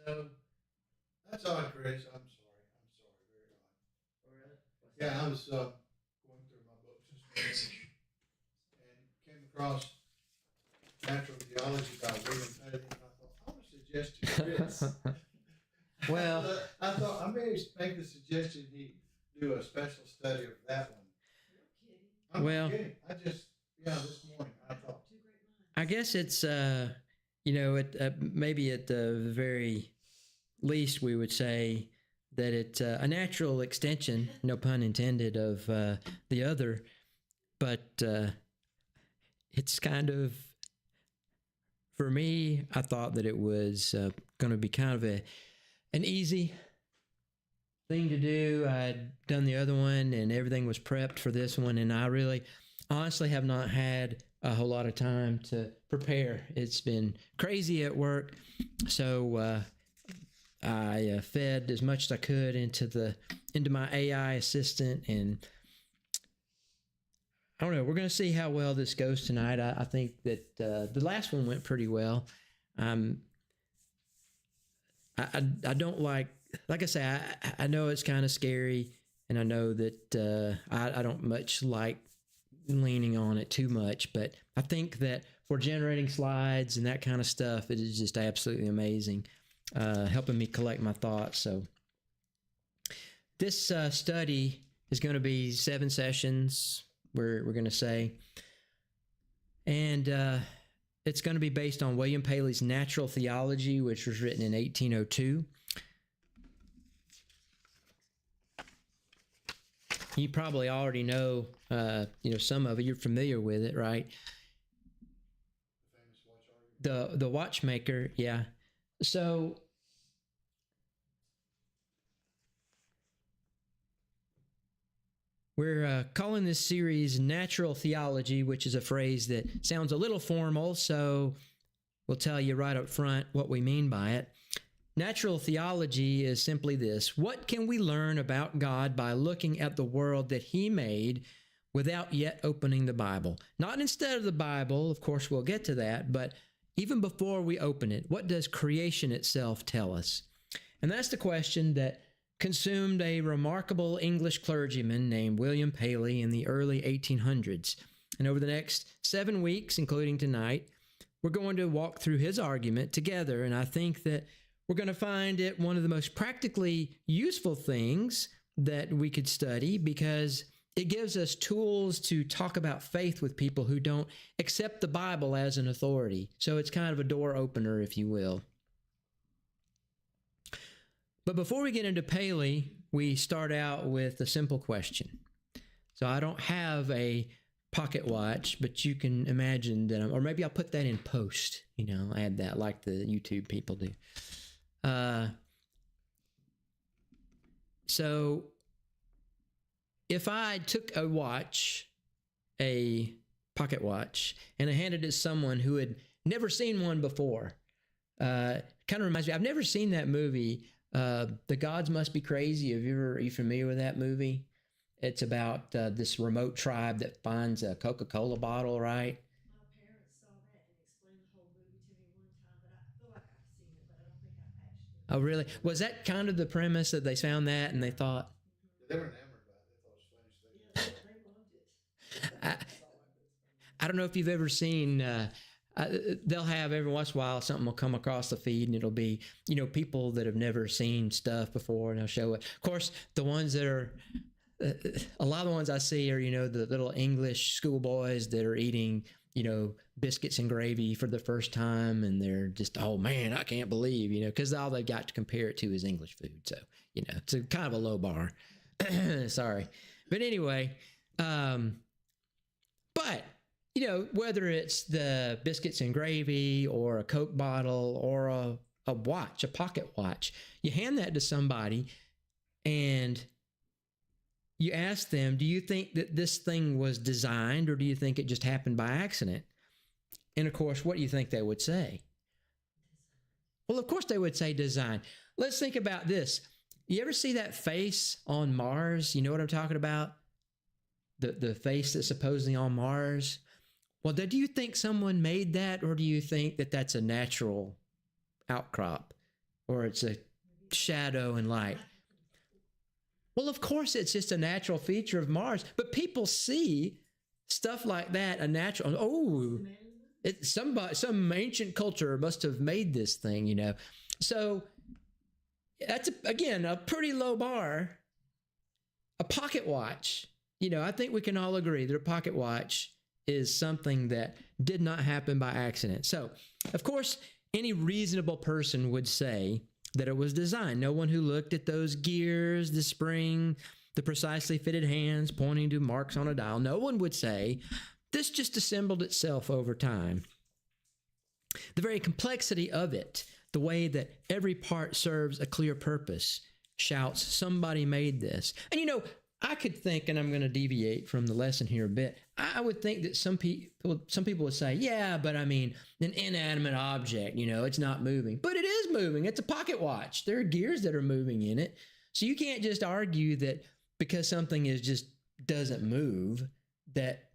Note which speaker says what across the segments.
Speaker 1: So that's odd, Chris. I'm sorry. I'm sorry. Very odd. Oh, really? Yeah, I was going through my books this morning and came across natural theology by William Paley, and I thought I would suggest to Chris.
Speaker 2: Well,
Speaker 1: I thought I may make the suggestion he do a special study of that one. I'm
Speaker 2: well,
Speaker 1: not kidding. I just this morning I thought.
Speaker 2: I guess it's maybe at the very least we would say that it's a natural extension, no pun intended, of the other, but it's kind of, for me, I thought that it was going to be kind of an easy thing to do. I'd done the other one and everything was prepped for this one, and I really honestly have not had a whole lot of time to prepare. It's been crazy at work, so I fed as much as I could into my AI assistant, and I don't know. We're going to see how well this goes tonight. I think that the last one went pretty well. I don't like I say, I know it's kind of scary, and I know that I don't much like leaning on it too much, but I think that for generating slides and that kind of stuff, it is just absolutely amazing, helping me collect my thoughts. So this study is going to be 7 sessions, we're going to say, and it's going to be based on William Paley's Natural Theology, which was written in 1802. You probably already know, some of it. You're familiar with it, right? The watchmaker, yeah. So we're calling this series Natural Theology, which is a phrase that sounds a little formal, so we'll tell you right up front what we mean by it. Natural theology is simply this: what can we learn about God by looking at the world that He made without yet opening the Bible? Not instead of the Bible, of course we'll get to that, but even before we open it, what does creation itself tell us? And that's the question that consumed a remarkable English clergyman named William Paley in the early 1800s. And over the next 7 weeks, including tonight, we're going to walk through his argument together, and I think that we're going to find it one of the most practically useful things that we could study, because it gives us tools to talk about faith with people who don't accept the Bible as an authority. So it's kind of a door opener, if you will. But before we get into Paley, we start out with a simple question. So I don't have a pocket watch, but you can imagine that, or maybe I'll put that in post, add that like the YouTube people do. So if I took a watch, a pocket watch, and I handed it to someone who had never seen one before, kind of reminds me, I've never seen that movie, The Gods Must Be Crazy. Are you familiar with that movie? It's about this remote tribe that finds a Coca-Cola bottle, right? Oh, really? Was that kind of the premise, that they found that and they thought?
Speaker 1: They were enamored by it. They thought it was funny.
Speaker 3: Yeah, they loved it.
Speaker 2: I don't know if you've ever seen, they'll have every once in a while something will come across the feed, and it'll be, people that have never seen stuff before, and they'll show it. Of course, the ones that are, a lot of the ones I see are, the little English schoolboys that are eating, biscuits and gravy for the first time, and they're just, oh man, I can't believe, because all they've got to compare it to is English food. So, it's a kind of a low bar. Sorry. But anyway, but, whether it's the biscuits and gravy or a Coke bottle or a watch, a pocket watch, you hand that to somebody and you ask them, do you think that this thing was designed, or do you think it just happened by accident? And of course, what do you think they would say? Well, of course they would say design. Let's think about this. You ever see that face on Mars? You know what I'm talking about? The face that's supposedly on Mars? Well, do you think someone made that, or do you think that that's a natural outcrop? or it's a shadow and light. Well, of course, it's just a natural feature of Mars, but people see stuff like that, a natural, oh, it's some ancient culture must have made this thing, you know. So that's, again, a pretty low bar. A pocket watch, you know, I think we can all agree that a pocket watch is something that did not happen by accident. So, of course, any reasonable person would say that it was designed. No one who looked at those gears, the spring, the precisely fitted hands pointing to marks on a dial, no one would say this just assembled itself over time. The very complexity of it, the way that every part serves a clear purpose, shouts, somebody made this. And you know, I could think, and I'm going to deviate from the lesson here a bit, I would think that some people would say, yeah, but I mean, an inanimate object, you know, it's not moving. But it is moving. It's a pocket watch. There are gears that are moving in it. So you can't just argue that because something just doesn't move, that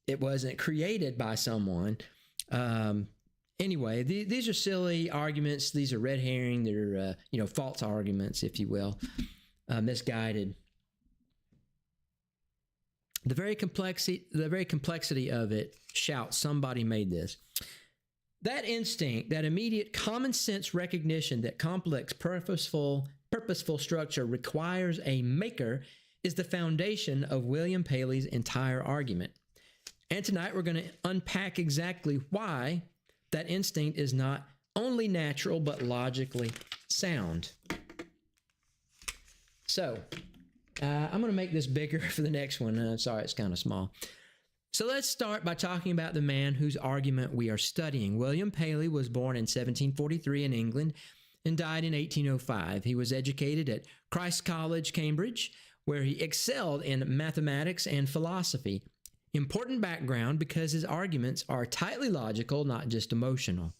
Speaker 2: it wasn't created by someone. Anyway, these are silly arguments. These are red herring. They're, false arguments, if you will, misguided. The very complexity of it shouts, somebody made this. That instinct, that immediate common sense recognition that complex, purposeful structure requires a maker is the foundation of William Paley's entire argument. And tonight we're going to unpack exactly why that instinct is not only natural, but logically sound. So, I'm going to make this bigger for the next one. Sorry, it's kind of small. So let's start by talking about the man whose argument we are studying. William Paley was born in 1743 in England and died in 1805. He was educated at Christ's College, Cambridge, where he excelled in mathematics and philosophy. Important background because his arguments are tightly logical, not just emotional.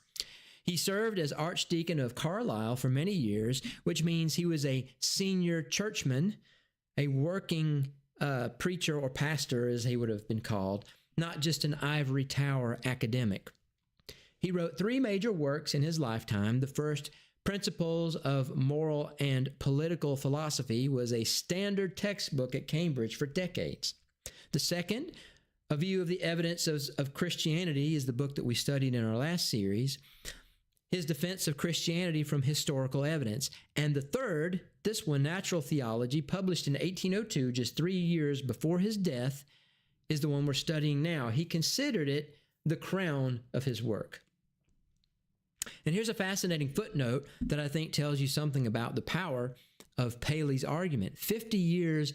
Speaker 2: He served as Archdeacon of Carlisle for many years, which means he was a senior churchman, a working preacher or pastor, as he would have been called, not just an ivory tower academic. He wrote 3 major works in his lifetime. The first, Principles of Moral and Political Philosophy, was a standard textbook at Cambridge for decades. The second, A View of the Evidence of Christianity, is the book that we studied in our last series. His defense of Christianity from historical evidence. And the third, this one, Natural Theology, published in 1802, just 3 years before his death, is the one we're studying now. He considered it the crown of his work. And here's a fascinating footnote that I think tells you something about the power of Paley's argument. 50 years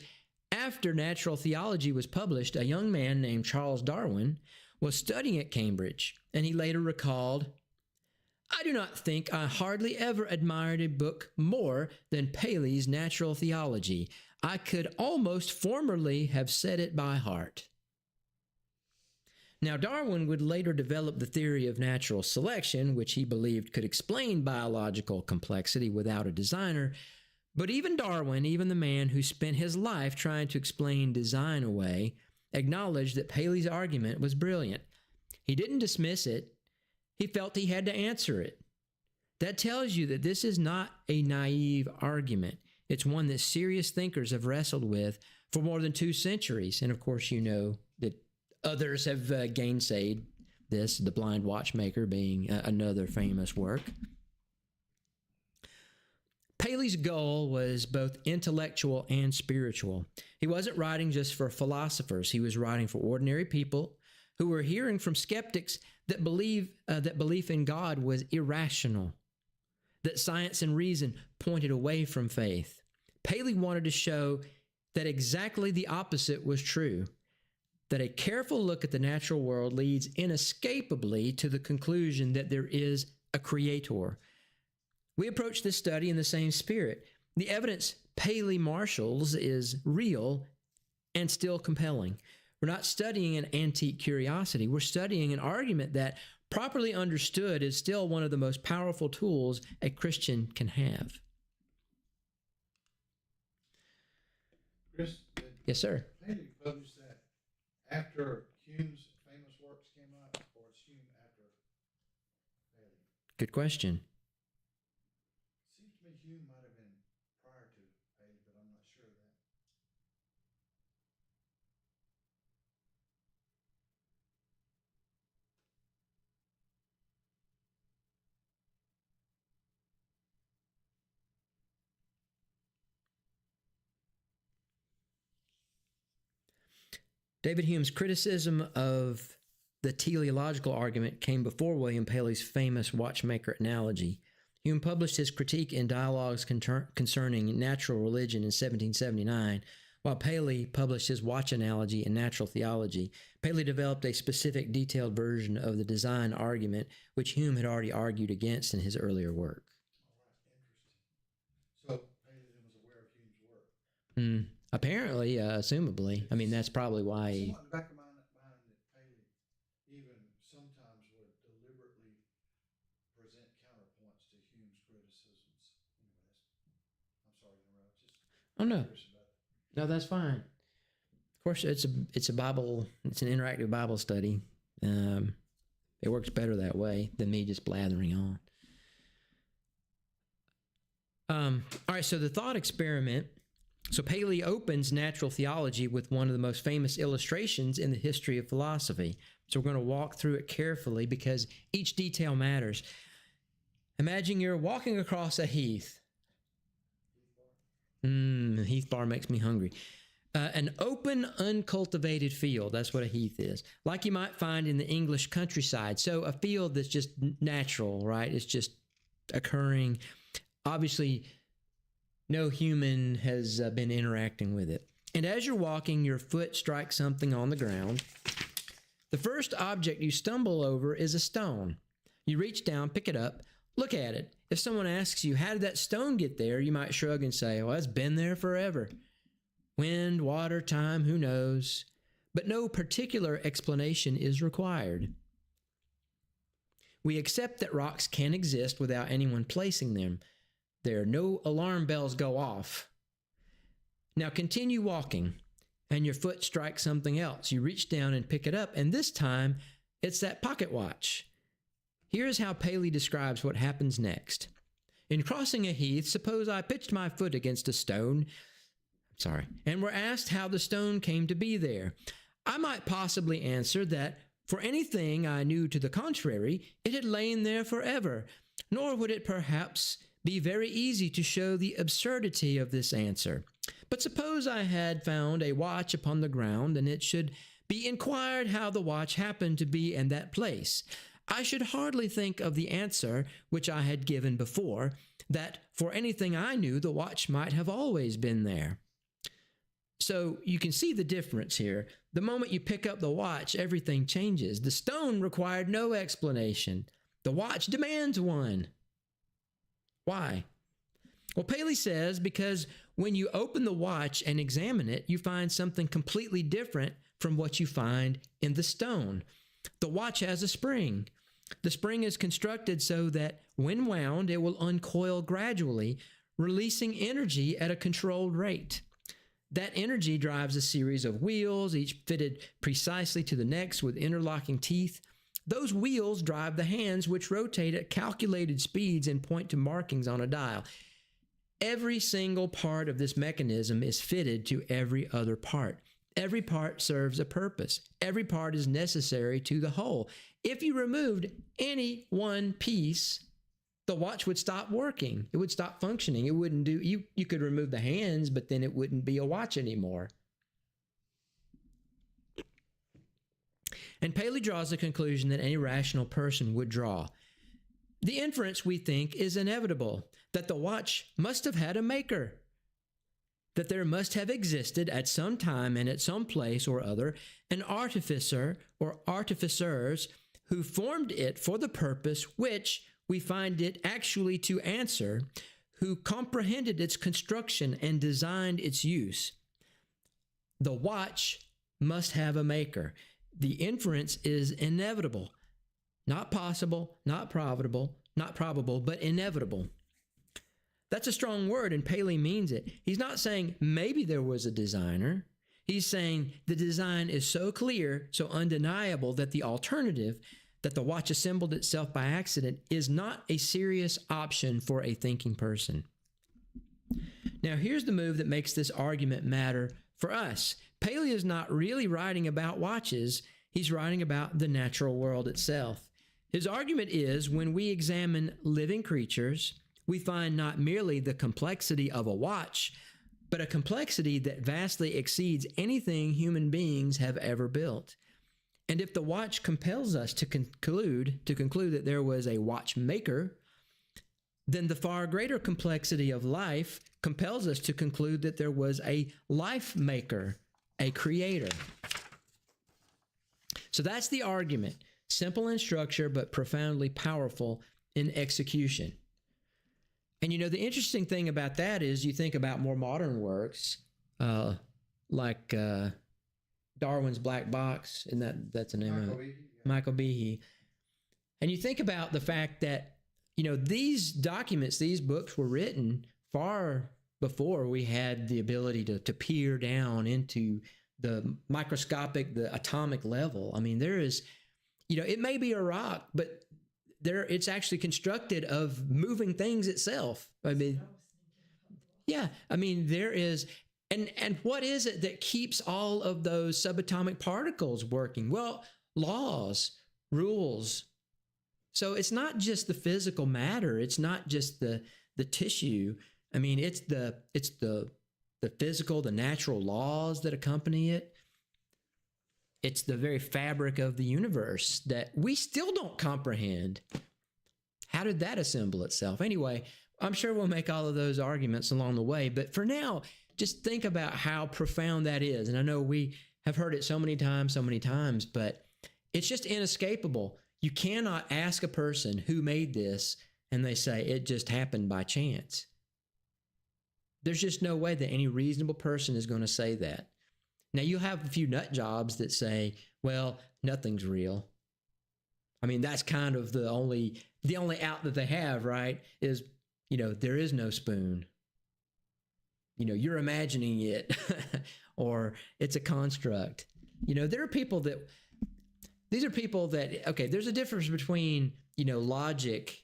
Speaker 2: after Natural Theology was published, a young man named Charles Darwin was studying at Cambridge, and he later recalled, I do not think I hardly ever admired a book more than Paley's Natural Theology. I could almost formerly have said it by heart. Now, Darwin would later develop the theory of natural selection, which he believed could explain biological complexity without a designer. But even Darwin, even the man who spent his life trying to explain design away, acknowledged that Paley's argument was brilliant. He didn't dismiss it. He felt he had to answer it. That tells you that this is not a naive argument. It's one that serious thinkers have wrestled with for more than 2 centuries. And of course, you know that others have gainsayed this, The Blind Watchmaker being another famous work. Paley's goal was both intellectual and spiritual. He wasn't writing just for philosophers. He was writing for ordinary people who were hearing from skeptics that belief in God was irrational, that science and reason pointed away from faith. Paley wanted to show that exactly the opposite was true, that a careful look at the natural world leads inescapably to the conclusion that there is a creator. We approach this study in the same spirit. The evidence Paley marshals is real and still compelling. We're not studying an antique curiosity. We're studying an argument that, properly understood, is still one of the most powerful tools a Christian can have.
Speaker 1: Chris,
Speaker 2: Yes, sir.
Speaker 1: Paley published that after Hume's famous works came out, or it's Hume after Paley?
Speaker 2: Good question.
Speaker 1: Seems
Speaker 2: David Hume's criticism of the teleological argument came before William Paley's famous watchmaker analogy. Hume published his critique in Dialogues Concerning Natural Religion in 1779, while Paley published his watch analogy in Natural Theology. Paley developed a specific, detailed version of the design argument, which Hume had already argued against in his earlier work.
Speaker 1: All right, interesting. So Paley was aware of Hume's work.
Speaker 2: Apparently, assumably. I mean, that's probably why.
Speaker 1: Somewhat in the back of my mind that Paley even sometimes would deliberately present counterpoints to Hume's criticisms. Anyway, I'm sorry to interrupt.
Speaker 2: Oh no,
Speaker 1: Curious about it.
Speaker 2: no, that's fine. Of course, it's a Bible. It's an interactive Bible study. It works better that way than me just blathering on. All right, so the thought experiment. So Paley opens natural theology with one of the most famous illustrations in the history of philosophy. So we're going to walk through it carefully because each detail matters. Imagine you're walking across a heath. Heath bar makes me hungry. An open, uncultivated field. That's what a heath is. Like you might find in the English countryside. So a field that's just natural, right? It's just occurring. Obviously, no human has been interacting with it. And as you're walking, your foot strikes something on the ground. The first object you stumble over is a stone. You reach down, pick it up, look at it. If someone asks you, how did that stone get there? You might shrug and say, well, it's been there forever. Wind, water, time, who knows? But no particular explanation is required. We accept that rocks can exist without anyone placing them there. No alarm bells go off. Now continue walking, and your foot strikes something else. You reach down and pick it up, and this time it's that pocket watch. Here's how Paley describes what happens next. In crossing a heath, suppose I pitched my foot against a stone, and were asked how the stone came to be there. I might possibly answer that for anything I knew to the contrary, it had lain there forever, nor would it perhaps be very easy to show the absurdity of this answer. But suppose I had found a watch upon the ground, and it should be inquired how the watch happened to be in that place. I should hardly think of the answer which I had given before, that for anything I knew, the watch might have always been there. So you can see the difference here. The moment you pick up the watch, everything changes. The stone required no explanation. The watch demands one. Why? Well, Paley says because when you open the watch and examine it, you find something completely different from what you find in the stone. The watch has a spring. The spring is constructed so that when wound, it will uncoil gradually, releasing energy at a controlled rate. That energy drives a series of wheels, each fitted precisely to the next with interlocking teeth. Those wheels drive the hands, which rotate at calculated speeds and point to markings on a dial. Every single part of this mechanism is fitted to every other part. Every part serves a purpose. Every part is necessary to the whole. If you removed any one piece, the watch would stop working. It would stop functioning. It wouldn't do, you could remove the hands, but then it wouldn't be a watch anymore. And Paley draws the conclusion that any rational person would draw. The inference, we think, is inevitable, that the watch must have had a maker, that there must have existed at some time and at some place or other an artificer or artificers who formed it for the purpose which we find it actually to answer, who comprehended its construction and designed its use. The watch must have a maker. The inference is inevitable, not possible, not probable, but inevitable. That's a strong word, and Paley means it. He's not saying maybe there was a designer. He's saying the design is so clear, so undeniable that the alternative, that the watch assembled itself by accident, is not a serious option for a thinking person. Now, here's the move that makes this argument matter for us. Paley is not really writing about watches. He's writing about the natural world itself. His argument is when we examine living creatures, we find not merely the complexity of a watch, but a complexity that vastly exceeds anything human beings have ever built. And if the watch compels us to conclude that there was a watchmaker, then the far greater complexity of life compels us to conclude that there was a life maker, a creator. So that's the argument. Simple in structure, but profoundly powerful in execution. And the interesting thing about that is you think about more modern works, like Darwin's Black Box, and that's the name of it. Michael Behe. And you think about the fact that, these documents, these books were written far before we had the ability to peer down into the microscopic, the atomic level. I mean, there is, it may be a rock, but it's actually constructed of moving things itself. I mean, yeah, I mean, there is, and what is it that keeps all of those subatomic particles working? Well, laws, rules. So it's not just the physical matter. It's not just the tissue. I mean, it's the physical, the natural laws that accompany it. It's the very fabric of the universe that we still don't comprehend. How did that assemble itself? Anyway, I'm sure we'll make all of those arguments along the way. But for now, just think about how profound that is. And I know we have heard it so many times, but it's just inescapable. You cannot ask a person who made this and they say it just happened by chance. There's just no way that any reasonable person is going to say that. Now, you have a few nut jobs that say, well, nothing's real. I mean, that's kind of the only out that they have, right? Is, there is no spoon. You're imagining it or it's a construct. There are people that, these are people that, okay, there's a difference between, logic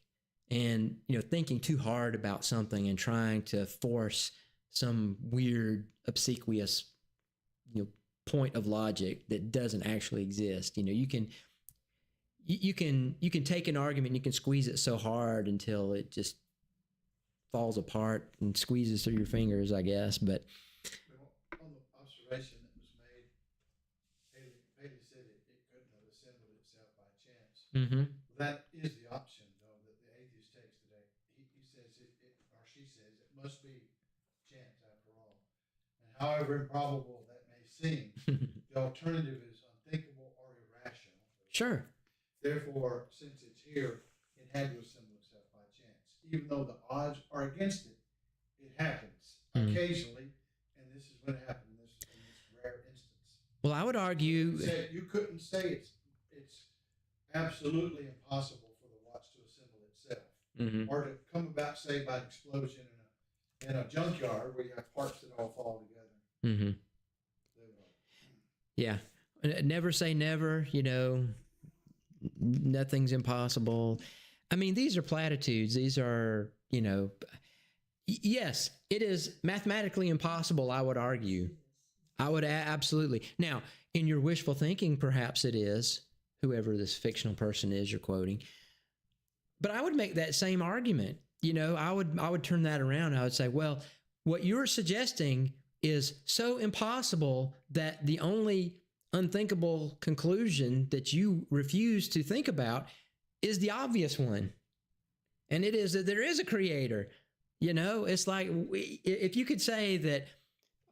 Speaker 2: and, thinking too hard about something and trying to force some weird, obsequious, point of logic that doesn't actually exist. You can take an argument and you can squeeze it so hard until it just falls apart and squeezes through your fingers, I guess. But
Speaker 1: on the observation that was made, Paley said it couldn't have assembled itself by chance.
Speaker 2: Mm-hmm.
Speaker 1: That is the option, though, that the atheist takes today. He says or she says it must be chance after all. And however improbable that may seem, the alternative is unthinkable or irrational.
Speaker 2: Sure.
Speaker 1: Therefore, since it's here, it had to assemble itself by chance. Even though the odds are against it, it happens occasionally, and this is what happened in this rare instance.
Speaker 2: Well, I would argue
Speaker 1: you couldn't say it's absolutely impossible for the watch to assemble itself, or to come about, say, by an explosion in a junkyard where you have parts that all fall together.
Speaker 2: Mm-hmm. Yeah, never say never. Nothing's impossible. I mean, these are platitudes. These are, yes, it is mathematically impossible, I would argue. I would absolutely. Now, in your wishful thinking, perhaps it is, whoever this fictional person is you're quoting. But I would make that same argument. I would turn that around. I would say, well, what you're suggesting is so impossible that the only unthinkable conclusion that you refuse to think about is the obvious one. And it is that there is a creator. It's like, if you could say that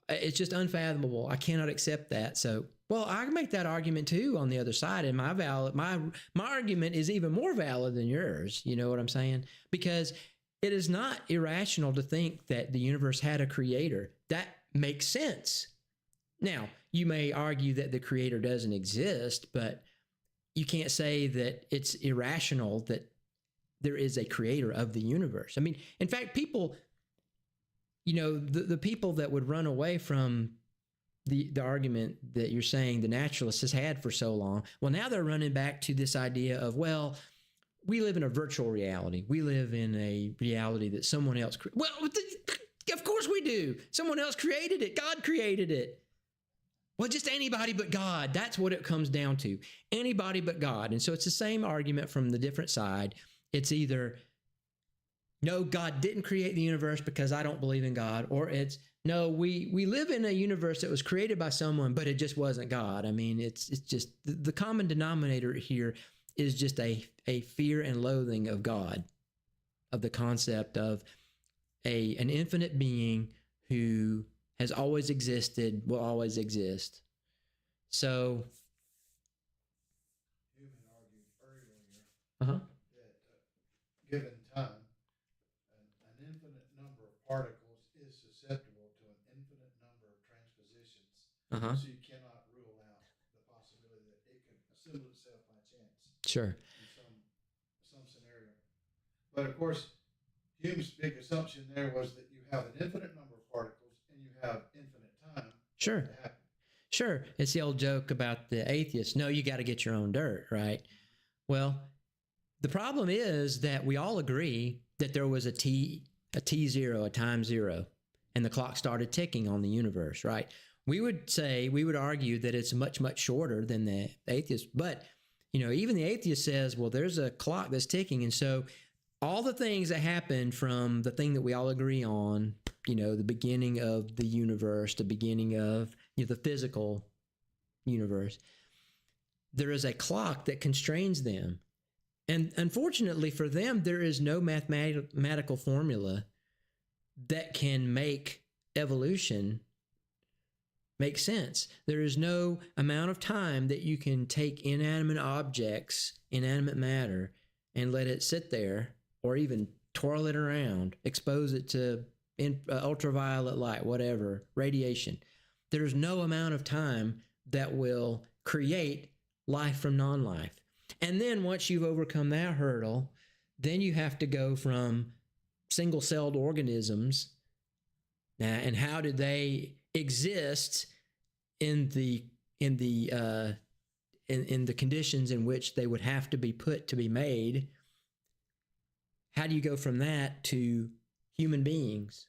Speaker 2: it's just unfathomable, I cannot accept that. So, well, I can make that argument too on the other side. And my argument is even more valid than yours. You know what I'm saying? Because it is not irrational to think that the universe had a creator. That makes sense. Now, you may argue that the creator doesn't exist, but you can't say that it's irrational that there is a creator of the universe. I mean, in fact, people, the people that would run away from the argument that you're saying the naturalist has had for so long, well, now they're running back to this idea of, well, we live in a virtual reality. We live in a reality that someone else well, of course we do. Someone else created it. God created it. Well, just anybody but God. That's what it comes down to. Anybody but God. And so it's the same argument from the different side. It's either, no, God didn't create the universe because I don't believe in God, or it's, No, we live in a universe that was created by someone, but it just wasn't God. I mean, it's just the common denominator here is just a fear and loathing of God, of the concept of an infinite being who has always existed, will always exist. So,
Speaker 1: Human argued earlier
Speaker 2: uh-huh.
Speaker 1: that given time, an infinite number of particles is susceptible to an infinite number of transpositions.
Speaker 2: Uh-huh.
Speaker 1: So you cannot rule out the possibility that it can assemble itself by chance
Speaker 2: Sure.
Speaker 1: in some scenario. But of course, Hume's big assumption there was that you have an infinite number of particles and you have infinite time.
Speaker 2: Sure.
Speaker 1: To happen.
Speaker 2: Sure. It's the old joke about the atheist. No, you got to get your own dirt, right? Well, the problem is that we all agree that there was a T0, a time zero, and the clock started ticking on the universe, right? We would argue that it's much, much shorter than the atheist. But, even the atheist says, well, there's a clock that's ticking. And so all the things that happened from the thing that we all agree on, the beginning of the universe, the beginning of the physical universe, there is a clock that constrains them. And unfortunately for them, there is no mathematical formula that can make evolution make sense. There is no amount of time that you can take inanimate objects, inanimate matter, and let it sit there, or even twirl it around, expose it to ultraviolet light, whatever, radiation. There's no amount of time that will create life from non-life. And then once you've overcome that hurdle, then you have to go from single-celled organisms. And how did they exist in the conditions in which they would have to be put to be made? How do you go from that to human beings?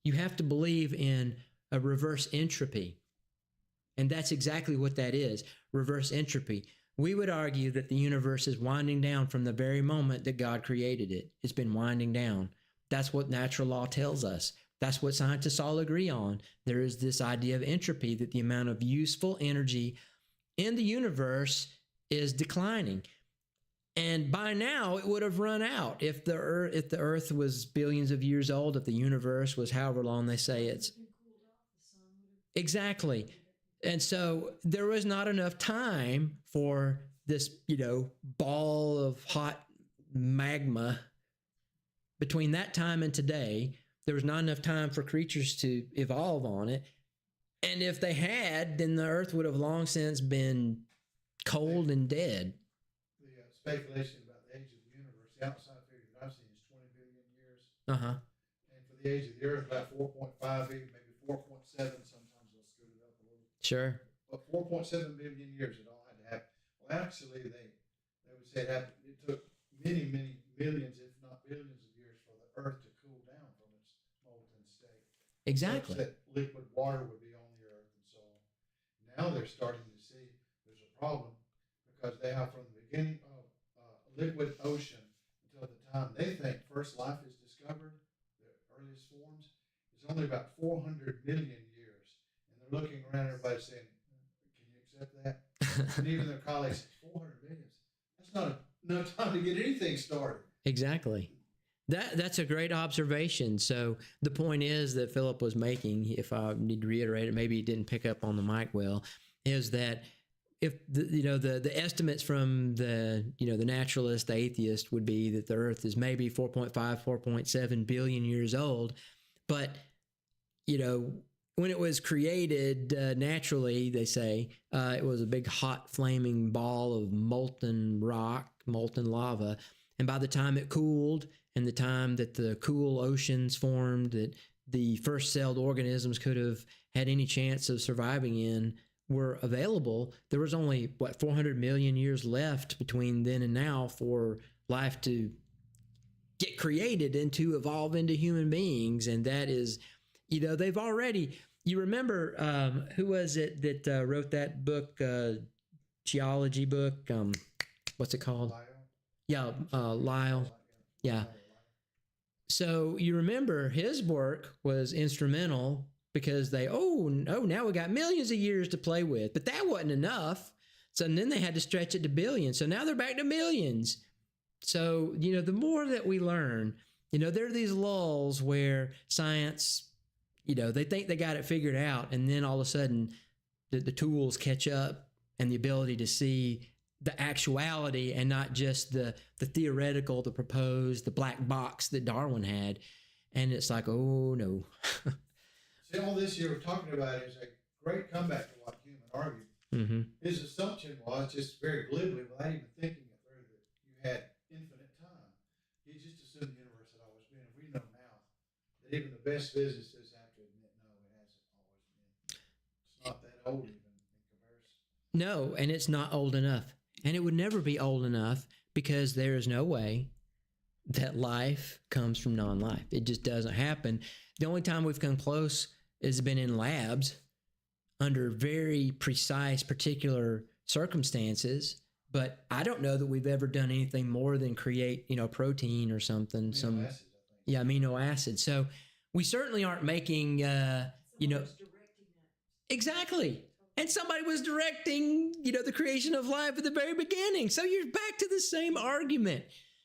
Speaker 2: You have to believe in a reverse entropy. And that's exactly what that is, reverse entropy. We would argue that the universe is winding down from the very moment that God created it. It's been winding down. That's what natural law tells us. That's what scientists all agree on. There is this idea of entropy, that the amount of useful energy in the universe is declining. And by now, it would have run out. If the Earth was billions of years old, if the universe was however long they say it's. Exactly. And so there was not enough time for this, ball of hot magma. Between that time and today, there was not enough time for creatures to evolve on it. And if they had, then the Earth would have long since been cold and dead.
Speaker 1: The speculation about the age of the universe, the outside figure that I've seen is 20 billion years.
Speaker 2: Uh-huh.
Speaker 1: And for the age of the Earth, about 4.5 billion, maybe 4.7. Sometimes they'll scoot it up a little.
Speaker 2: Sure.
Speaker 1: But 4.7 billion years it all had to happen. Well, actually, they would say it happened. It took many, many millions, if not billions of years for the Earth to cool down from its molten state.
Speaker 2: Exactly.
Speaker 1: Such that liquid water would be on the Earth and so on. Now they're starting to see there's a problem because they have from the beginning of liquid ocean until the time they think first life is discovered, the earliest forms, is only about 400 million years. And they're looking around everybody saying, can you accept that? And even their colleagues say, 400 million? That's not enough time to get anything started.
Speaker 2: Exactly. That's a great observation. So the point is that Philip was making, if I need to reiterate it, maybe he didn't pick up on the mic well, is that if the estimates from the naturalist, the atheist would be that the Earth is maybe 4.5, 4.7 billion years old, but when it was created naturally, they say it was a big hot flaming ball of molten rock, molten lava, and by the time it cooled and the time that the cool oceans formed, that the first celled organisms could have had any chance of surviving in, were available, there was only 400 million years left between then and now for life to get created and to evolve into human beings. And that is, they've already, you remember, who was it that wrote that book, geology book? What's it called?
Speaker 1: Lyle.
Speaker 2: Yeah, Lyle. Yeah. So you remember his work was instrumental because they, oh, no, now we got millions of years to play with. But that wasn't enough. So then they had to stretch it to billions. So now they're back to millions. So, the more that we learn, there are these lulls where science, they think they got it figured out. And then all of a sudden the tools catch up and the ability to see the actuality and not just the theoretical, the proposed, the black box that Darwin had. And it's like, oh no.
Speaker 1: See, all this you're talking about is a great comeback to what Hume argued.
Speaker 2: Mm-hmm.
Speaker 1: His assumption was, just very glibly, without even thinking it through, that you had infinite time. He just assumed the universe had always been. And we know now that even the best physicists have to admit, no, it hasn't always been. It's not that old even in comparison.
Speaker 2: No, and it's not old enough. And it would never be old enough because there is no way that life comes from non-life. It just doesn't happen. The only time we've come close has been in labs under very precise, particular circumstances. But I don't know that we've ever done anything more than create, protein or something.
Speaker 1: Amino acids, I think.
Speaker 2: Yeah, amino acids. So we certainly aren't making, Exactly. And somebody was directing, the creation of life at the very beginning. So you're back to the same argument.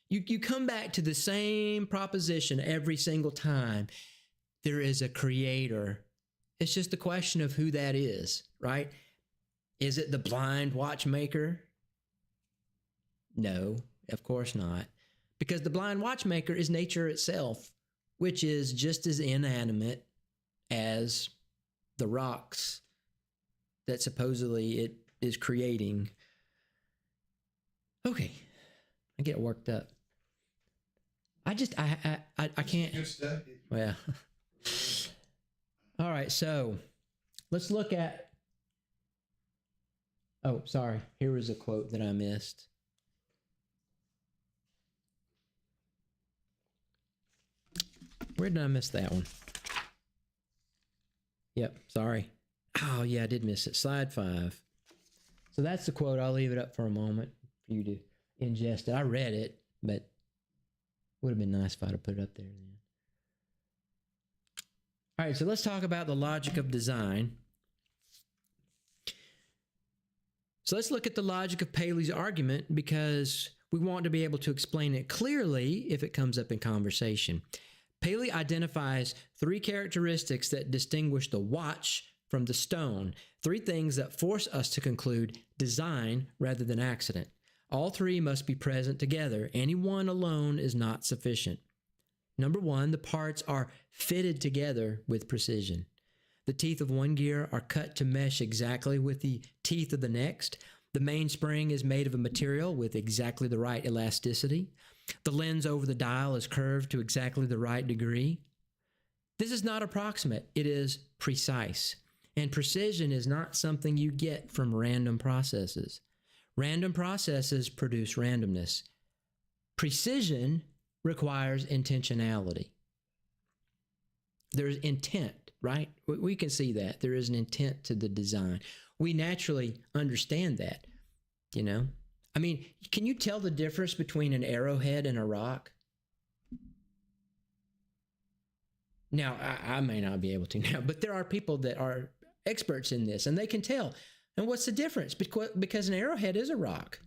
Speaker 2: You come back to the same proposition every single time. There is a creator. It's just a question of who that is, right? Is it the blind watchmaker? No, of course not. Because the blind watchmaker is nature itself, which is just as inanimate as the rocks that supposedly it is creating. Okay, I get worked up. I can't.
Speaker 1: Good stuff.
Speaker 2: Well, all right. So let's look at. Oh, sorry. Here was a quote that I missed. Where did I miss that one? Yep. Sorry. Oh, yeah, I did miss it. Slide 5. So that's the quote. I'll leave it up for a moment for you to ingest it. I read it, but would have been nice if I'd have put it up there then. All right, so let's talk about the logic of design. So let's look at the logic of Paley's argument because we want to be able to explain it clearly if it comes up in conversation. Paley identifies 3 characteristics that distinguish the watch from the stone, 3 things that force us to conclude design rather than accident. All 3 must be present together. Any one alone is not sufficient. Number 1, the parts are fitted together with precision. The teeth of one gear are cut to mesh exactly with the teeth of the next. The mainspring is made of a material with exactly the right elasticity. The lens over the dial is curved to exactly the right degree. This is not approximate. It is precise. And precision is not something you get from random processes. Random processes produce randomness. Precision requires intentionality. There's intent, right? We can see that. There is an intent to the design. We naturally understand that, I mean, can you tell the difference between an arrowhead and a rock? Now, I may not be able to now, but there are people that are experts in this, and they can tell. And what's the difference? Because an arrowhead is a rock,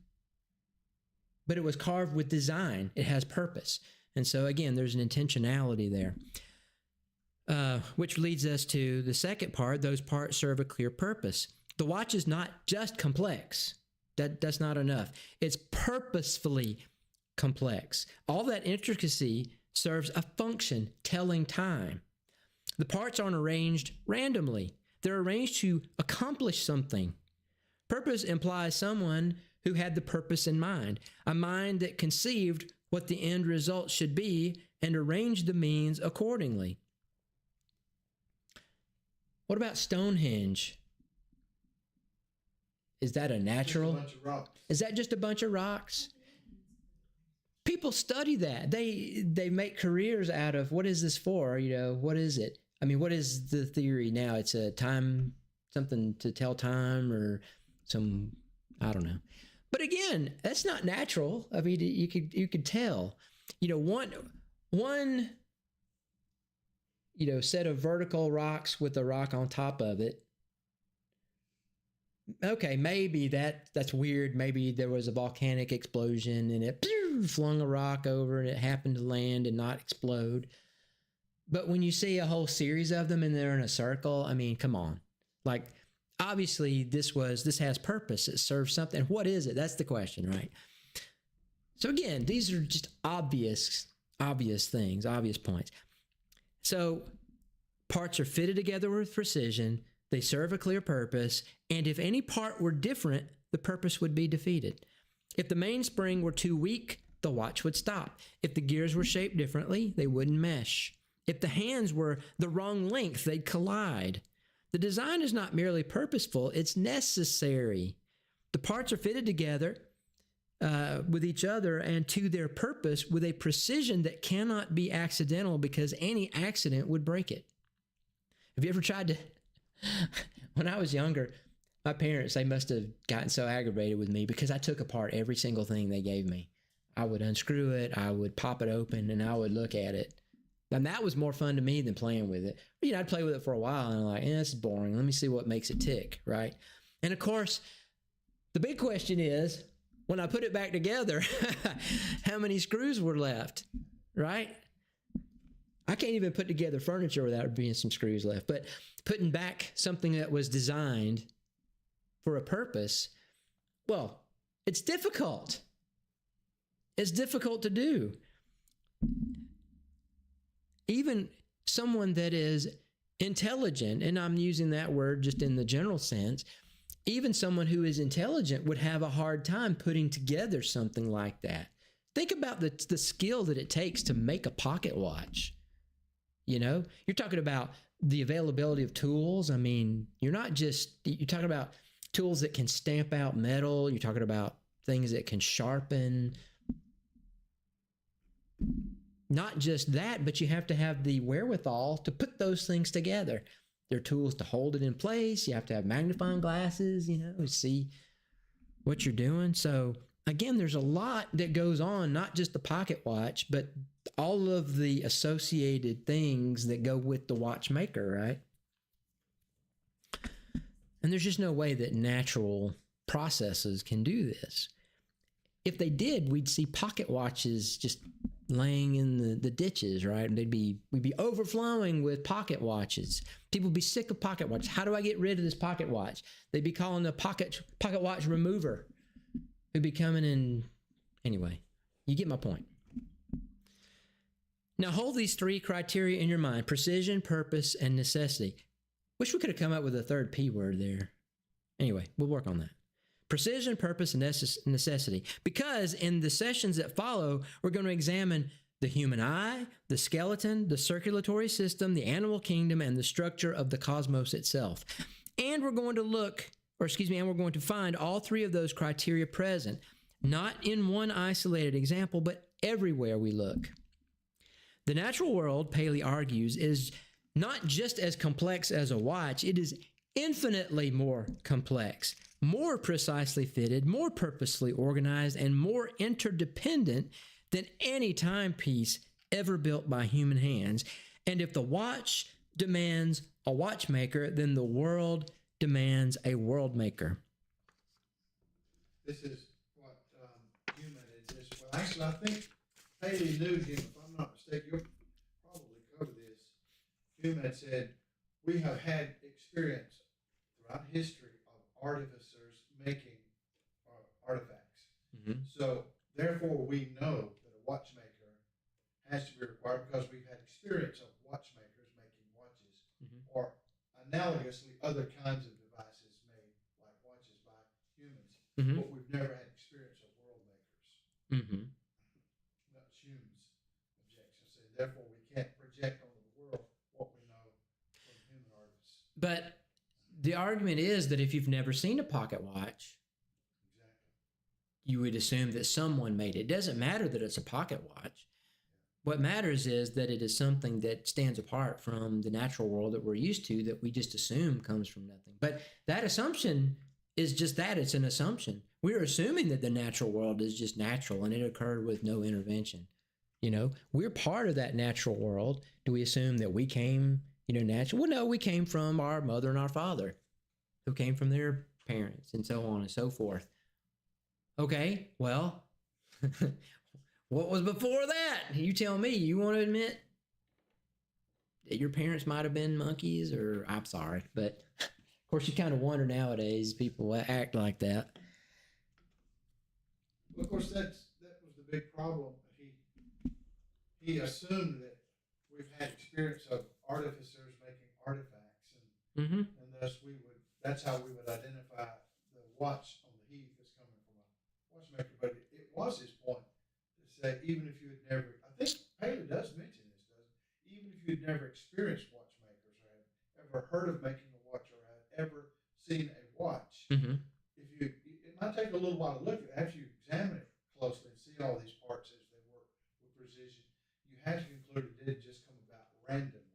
Speaker 2: but it was carved with design. It has purpose. And so, again, there's an intentionality there, which leads us to the second part. Those parts serve a clear purpose. The watch is not just complex. That's not enough. It's purposefully complex. All that intricacy serves a function, telling time. The parts aren't arranged randomly. They're arranged to accomplish something. Purpose implies someone who had the purpose in mind, a mind that conceived what the end result should be and arranged the means accordingly. What about Stonehenge? Is that a natural?
Speaker 1: Just a bunch of rocks.
Speaker 2: Is that just a bunch of rocks? People study that. They make careers out of what is this for? What is it? I mean, what is the theory now? It's a time, something to tell time or some, I don't know. But again, that's not natural. I mean, you could tell, one set of vertical rocks with a rock on top of it. Okay, maybe that's weird. Maybe there was a volcanic explosion and it flung a rock over and it happened to land and not explode. But when you see a whole series of them and they're in a circle, I mean, come on. Like, obviously this has purpose. It serves something. What is it? That's the question, right? So again, these are just obvious things, obvious points. So parts are fitted together with precision. They serve a clear purpose. And if any part were different, the purpose would be defeated. If the mainspring were too weak, the watch would stop. If the gears were shaped differently, they wouldn't mesh. If the hands were the wrong length, they'd collide. The design is not merely purposeful, it's necessary. The parts are fitted together with each other and to their purpose with a precision that cannot be accidental because any accident would break it. Have you ever tried to... When I was younger, my parents, they must have gotten so aggravated with me because I took apart every single thing they gave me. I would unscrew it, I would pop it open, and I would look at it. And that was more fun to me than playing with it. I'd play with it for a while, and I'm like, this is boring. Let me see what makes it tick, right? And of course, the big question is, when I put it back together, how many screws were left, right? I can't even put together furniture without there being some screws left. But putting back something that was designed for a purpose, well, it's difficult. It's difficult to do. Even someone that is intelligent, and I'm using that word just in the general sense, even someone who is intelligent would have a hard time putting together something like that. Think about the skill that it takes to make a pocket watch. You're talking about the availability of tools. I mean, you're talking about tools that can stamp out metal. You're talking about things that can sharpen. Not just that, but you have to have the wherewithal to put those things together. There are tools to hold it in place. You have to have magnifying glasses, to see what you're doing. So again, there's a lot that goes on, not just the pocket watch, but all of the associated things that go with the watchmaker, right? And there's just no way that natural processes can do this. If they did, we'd see pocket watches just laying in the ditches, right? We'd be overflowing with pocket watches. People would be sick of pocket watches. How do I get rid of this pocket watch? They'd be calling the pocket watch remover. Who'd be coming in. Anyway, you get my point. Now hold these three criteria in your mind: precision, purpose, and necessity. Wish we could have come up with a third P word there. Anyway, we'll work on that. Precision, purpose, and necessity. Because in the sessions that follow, we're going to examine the human eye, the skeleton, the circulatory system, the animal kingdom, and the structure of the cosmos itself. And we're going to find all three of those criteria present, not in one isolated example, but everywhere we look. The natural world, Paley argues, is not just as complex as a watch, it is infinitely more complex, more precisely fitted, more purposely organized, and more interdependent than any timepiece ever built by human hands. And if the watch demands a watchmaker, then the world demands a world maker.
Speaker 1: This is what Human had just, well, actually, I think Haley knew him, if I'm not mistaken. You'll probably cover this. Human had said, we have had experience throughout history of artificers making artifacts. Mm-hmm. So, therefore, we know that a watchmaker has to be required because we've had experience of watchmakers making watches, mm-hmm. or analogously other kinds of devices made like watches by humans, mm-hmm. but we've never had experience of world makers. Mm-hmm. That's Hume's objection. So therefore, we can't project onto the world what we know from human artists.
Speaker 2: But the argument is that if you've never seen a pocket watch, you would assume that someone made it. It doesn't matter that it's a pocket watch. What matters is that it is something that stands apart from the natural world that we're used to, that we just assume comes from nothing. But that assumption is just that. It's an assumption. We're assuming that the natural world is just natural and it occurred with no intervention. We're part of that natural world. Do we assume that we came, natural? Well, no, we came from our mother and our father, who came from their parents, and so on and so forth. Okay, well, what was before that? You tell me. You want to admit that your parents might have been monkeys, or I'm sorry, but of course you kind of wonder nowadays people act like that.
Speaker 1: Well, of course, that was the big problem. He assumed that we've had experience of artificers making artifacts,
Speaker 2: Mm-hmm.
Speaker 1: and thus that's how we would identify the watch on the heath as coming from a watchmaker. But it was his point to say, even if you had never, I think Paley does mention this, doesn't he? Even if you'd never experienced watchmakers or have ever heard of making a watch or have ever seen a watch,
Speaker 2: Mm-hmm.
Speaker 1: it might take a little while to look at it. After you examine it closely and see all these parts as they work with precision, you have to conclude it didn't just come about randomly.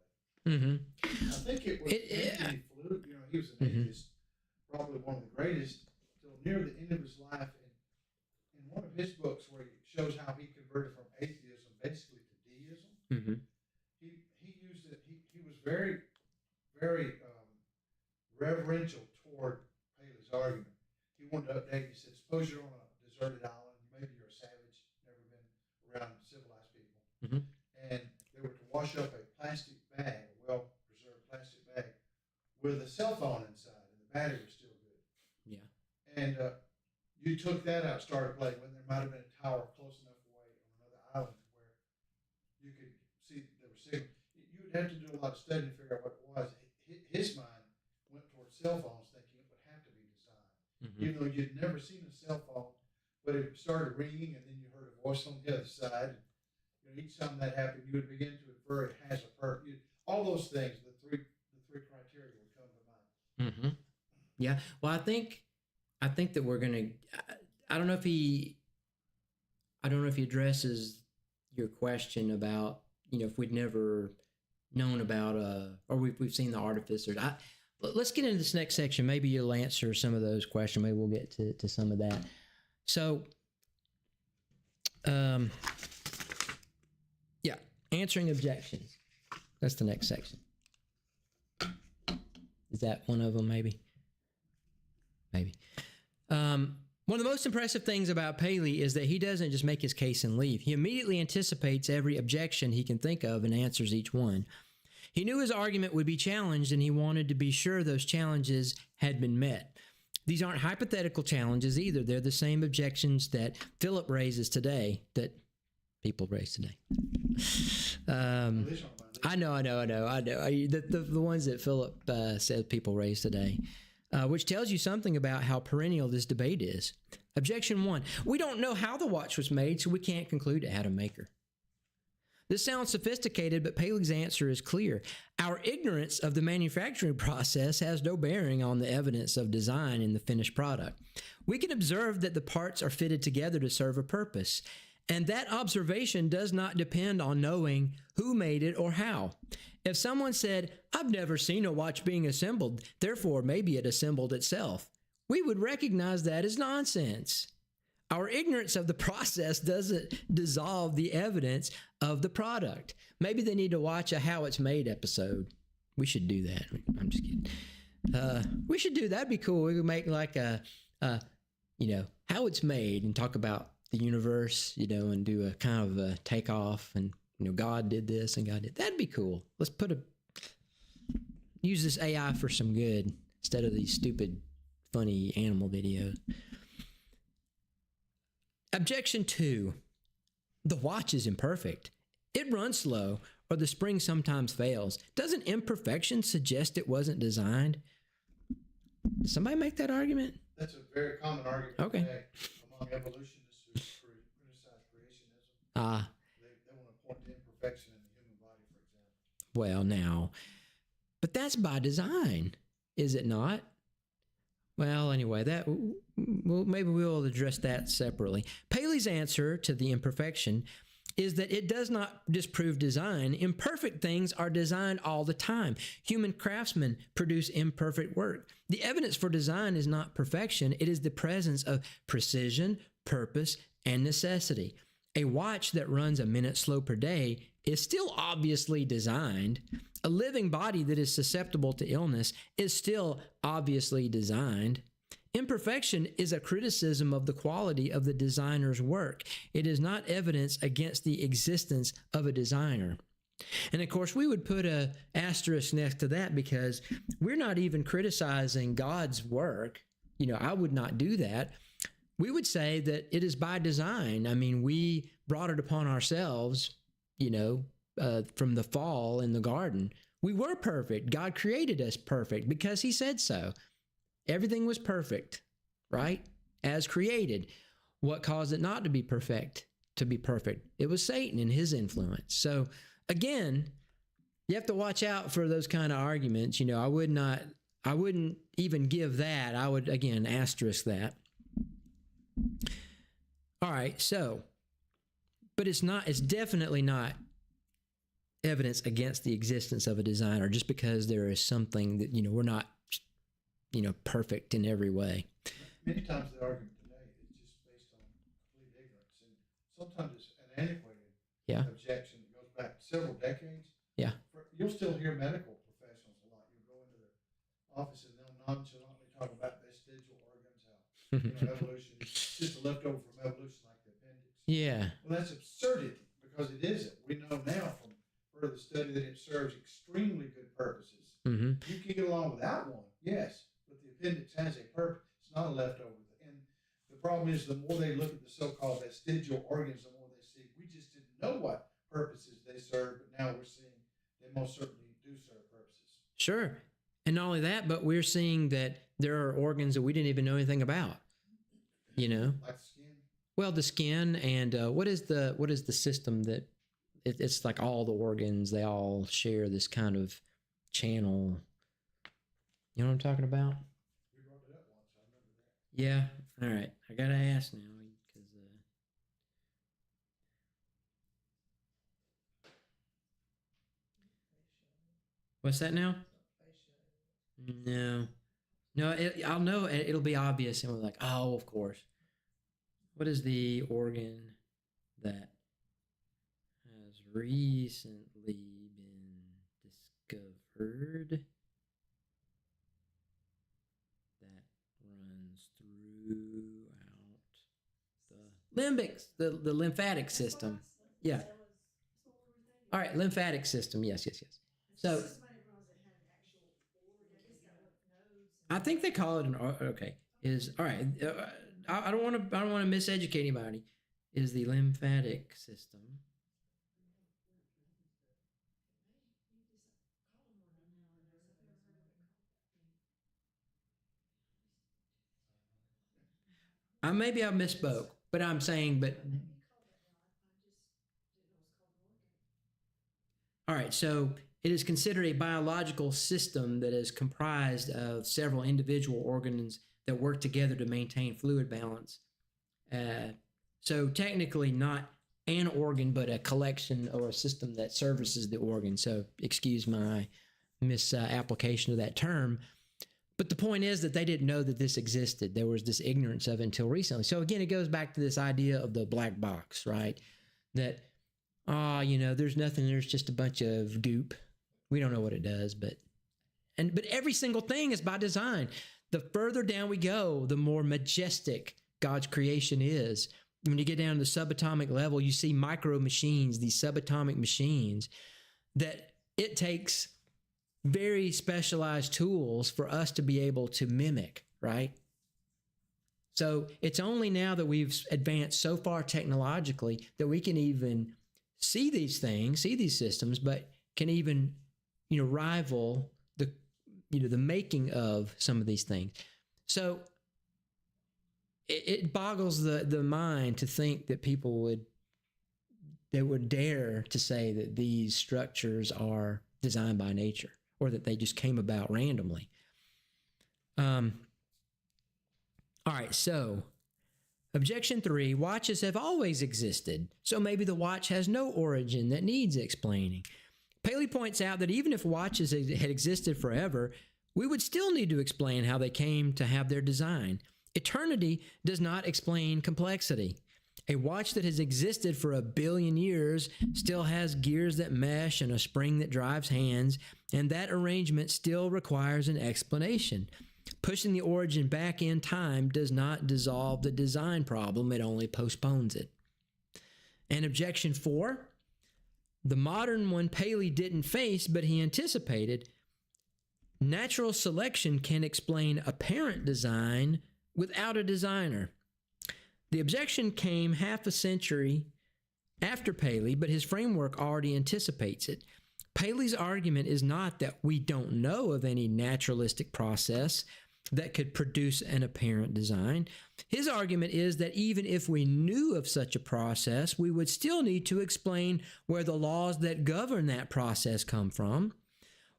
Speaker 2: Mm-hmm.
Speaker 1: I think it was Anthony Flew. He was an atheist, probably one of the greatest, till near the end of his life. And in one of his books, where he shows how he converted from atheism basically to deism,
Speaker 2: Mm-hmm.
Speaker 1: he used it. He was very, very reverential toward Paley's argument. He wanted to update. He said, "Suppose you're on a deserted island. Maybe you're a savage, never been around civilized people,
Speaker 2: Mm-hmm.
Speaker 1: and they were to wash up a plastic bag, a well-preserved plastic bag, with a cell phone inside, and the battery was still good.
Speaker 2: Yeah.
Speaker 1: And you took that out, started playing with it. There might have been a tower close enough away on another island to where you could see there were signals. You would have to do a lot of studying to figure out what it was. His mind went towards cell phones, thinking it would have to be designed,
Speaker 2: Mm-hmm.
Speaker 1: even though you'd never seen a cell phone. But it started ringing, and then you heard a voice on the other side. And, each time that happened, you would begin to infer it has a purpose. All those things, the three criteria would come to mind.
Speaker 2: Mm-hmm. Yeah. Well, I think that we're gonna. I don't know if he addresses your question about if we'd never known about or we've seen the artificers. Let's get into this next section. Maybe you'll answer some of those questions. Maybe we'll get to some of that. So, answering objections. That's the next section. Is that one of them? Maybe. One of the most impressive things about Paley is that he doesn't just make his case and leave. He immediately anticipates every objection he can think of and answers each one. He knew his argument would be challenged, and he wanted to be sure those challenges had been met. These aren't hypothetical challenges either. They're the same objections that Philip raises today, that people raise today. I know. The ones that Philip said people raise today, which tells you something about how perennial this debate is. Objection 1. We don't know how the watch was made, so we can't conclude it had a maker. This sounds sophisticated, but Paley's answer is clear. Our ignorance of the manufacturing process has no bearing on the evidence of design in the finished product. We can observe that the parts are fitted together to serve a purpose, and that observation does not depend on knowing who made it or how. If someone said, "I've never seen a watch being assembled, therefore maybe it assembled itself," we would recognize that as nonsense. Our ignorance of the process doesn't dissolve the evidence of the product. Maybe they need to watch a How It's Made episode. We should do that. I'm just kidding. We should do that'd be cool. We could make like a How It's Made and talk about the universe, and do a kind of a takeoff and God did this and God did. That'd be cool. Let's use this AI for some good instead of these stupid, funny animal videos. Objection 2. The watch is imperfect. It runs slow, or the spring sometimes fails. Doesn't imperfection suggest it wasn't designed? Did somebody make that argument?
Speaker 1: That's a very common argument today among evolutionists who criticize creationism. They want to point to imperfection in the human body, for example.
Speaker 2: Well, now, but that's by design, is it not? Well, anyway, maybe we'll address that separately. Paley's answer to the imperfection is that it does not disprove design. Imperfect things are designed all the time. Human craftsmen produce imperfect work. The evidence for design is not perfection. It is the presence of precision, purpose, and necessity. A watch that runs a minute slow per day is still obviously designed. A living body that is susceptible to illness is still obviously designed. Imperfection is a criticism of the quality of the designer's work. It is not evidence against the existence of a designer. And of course, we would put an asterisk next to that because we're not even criticizing God's work. I would not do that. We would say that it is by design. I mean, we brought it upon ourselves, from the fall in the garden. We were perfect. God created us perfect because he said so. Everything was perfect, right? As created. What caused it not to be perfect? It was Satan and his influence. So again, you have to watch out for those kind of arguments. I wouldn't even give that. I would, again, asterisk that. All right, so, but it's definitely not evidence against the existence of a designer just because there is something that, we're not, perfect in every way.
Speaker 1: Many times the argument today is just based on complete ignorance, and sometimes it's an antiquated objection that goes back several decades.
Speaker 2: Yeah.
Speaker 1: You'll still hear medical professionals a lot. You'll go into their office and they'll nonchalantly talk about vestigial organs, how evolution is just a leftover from evolution, like the appendix.
Speaker 2: Yeah.
Speaker 1: Well, that's absurdity because it isn't. We know now from further study that it serves extremely good purposes.
Speaker 2: Mm-hmm.
Speaker 1: You can get along without one, yes, but the appendix has a purpose. It's not a leftover. And the problem is the more they look at the so-called vestigial organs, the more they see we just didn't know what purposes they serve, but now we're seeing they most certainly do serve purposes.
Speaker 2: Sure. And not only that, but we're seeing that there are organs that we didn't even know anything about.
Speaker 1: Like the skin?
Speaker 2: Well, the skin and what is the system that it's like all the organs, they all share this kind of channel. You know what I'm talking about?
Speaker 1: We brought it up once. I remember that.
Speaker 2: Yeah. All right. I got to ask now because what's that now? No. I'll know. It'll be obvious, and we're like, oh, of course. What is the organ that has recently been discovered that runs throughout the lymphatic system? Yeah. All right, lymphatic system. Yes. So I think they call it all right. I don't want to miseducate anybody. Is the lymphatic system? Maybe I misspoke, but I'm saying, all right. So it is considered a biological system that is comprised of several individual organs that work together to maintain fluid balance. So technically not an organ, but a collection or a system that services the organ. So excuse my misapplication of that term. But the point is that they didn't know that this existed. There was this ignorance of it until recently. So again, it goes back to this idea of the black box, right? That, there's nothing, there's just a bunch of goop. We don't know what it does, but every single thing is by design. The further down we go, the more majestic God's creation is. When you get down to the subatomic level, you see micro machines, these subatomic machines, that it takes very specialized tools for us to be able to mimic, right? So it's only now that we've advanced so far technologically that we can even see these things, see these systems, but can even, rival the making of some of these things. So it boggles the mind to think that people would dare to say that these structures are designed by nature or that they just came about randomly. All right, so objection 3, watches have always existed, so maybe the watch has no origin that needs explaining. Paley points out that even if watches had existed forever, we would still need to explain how they came to have their design. Eternity does not explain complexity. A watch that has existed for 1 billion years still has gears that mesh and a spring that drives hands, and that arrangement still requires an explanation. Pushing the origin back in time does not dissolve the design problem, it only postpones it. And objection 4, the modern one Paley didn't face, but he anticipated. Natural selection can explain apparent design without a designer. The objection came half a century after Paley, but his framework already anticipates it. Paley's argument is not that we don't know of any naturalistic process that could produce an apparent design. His argument is that even if we knew of such a process, we would still need to explain where the laws that govern that process come from,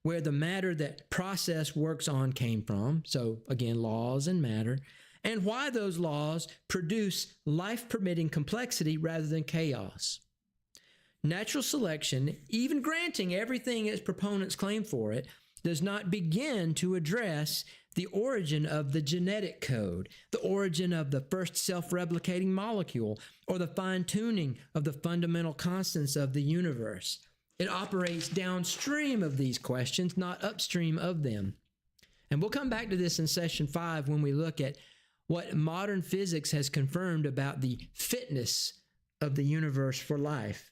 Speaker 2: where the matter that process works on came from, so again, laws and matter, and why those laws produce life-permitting complexity rather than chaos. Natural selection, even granting everything its proponents claim for it, does not begin to address the origin of the genetic code, the origin of the first self-replicating molecule, or the fine-tuning of the fundamental constants of the universe. It operates downstream of these questions, not upstream of them. And we'll come back to this in session 5 when we look at what modern physics has confirmed about the fitness of the universe for life.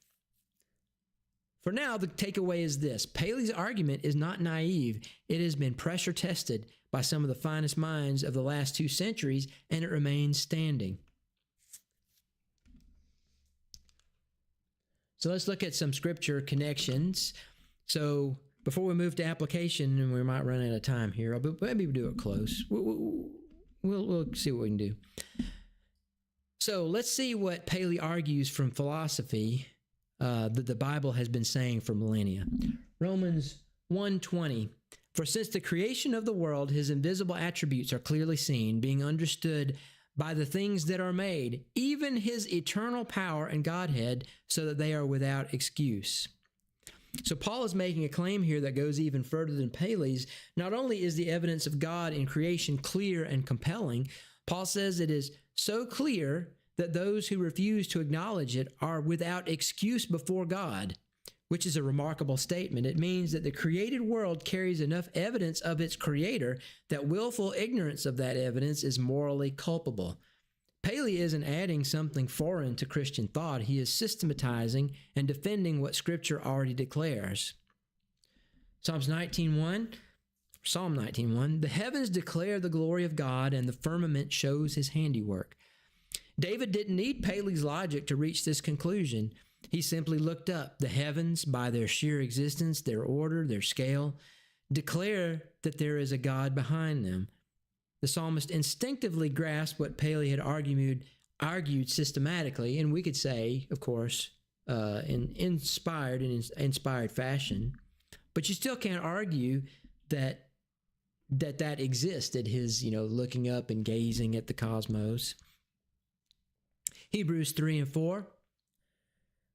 Speaker 2: For now, the takeaway is this. Paley's argument is not naive. It has been pressure tested by some of the finest minds of the last 2 centuries, and it remains standing. So let's look at some scripture connections. So before we move to application, and we might run out of time here, but maybe we'll do it close. We'll see what we can do. So let's see what Paley argues from philosophy that the Bible has been saying for millennia. Romans 1:20. For since the creation of the world, his invisible attributes are clearly seen, being understood by the things that are made, even his eternal power and Godhead, so that they are without excuse. So Paul is making a claim here that goes even further than Paley's. Not only is the evidence of God in creation clear and compelling, Paul says it is so clear that those who refuse to acknowledge it are without excuse before God, which is a remarkable statement. It means that the created world carries enough evidence of its creator that willful ignorance of that evidence is morally culpable. Paley isn't adding something foreign to Christian thought. He is systematizing and defending what Scripture already declares. Psalm 19:1, the heavens declare the glory of God, and the firmament shows his handiwork. David didn't need Paley's logic to reach this conclusion. He simply looked up. The heavens, by their sheer existence, their order, their scale, declare that there is a God behind them. The psalmist instinctively grasped what Paley had argued systematically, and we could say, of course, in inspired fashion. But you still can't argue that existed, his, looking up and gazing at the cosmos. Hebrews 3:4.